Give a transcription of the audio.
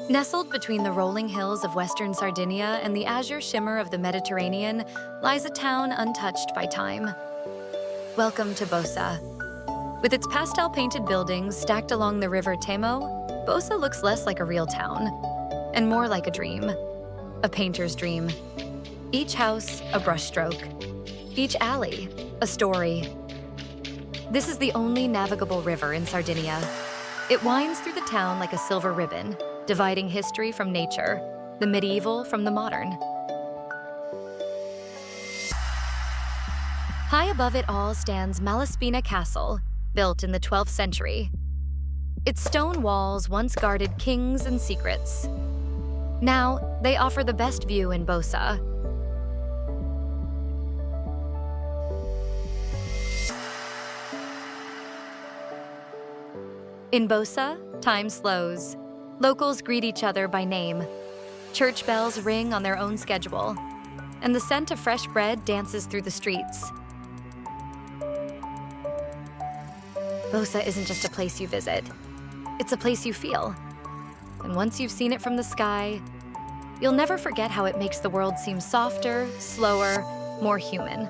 Nestled between the rolling hills of western Sardinia and the azure shimmer of the Mediterranean lies a town untouched by time. Welcome to Bosa. With its pastel-painted buildings stacked along the river Temo, Bosa looks less like a real town and more like a dream, a painter's dream. Each house, a brushstroke. Each alley, a story. This is the only navigable river in Sardinia. It winds through the town like a silver ribbon, dividing history from nature, the medieval from the modern. High above it all stands Malaspina Castle, built in the 12th century. Its stone walls once guarded kings and secrets. Now, they offer the best view in Bosa. In Bosa, time slows. Locals greet each other by name. Church bells ring on their own schedule, and the scent of fresh bread dances through the streets. Bosa isn't just a place you visit. It's a place you feel. And once you've seen it from the sky, you'll never forget how it makes the world seem softer, slower, more human.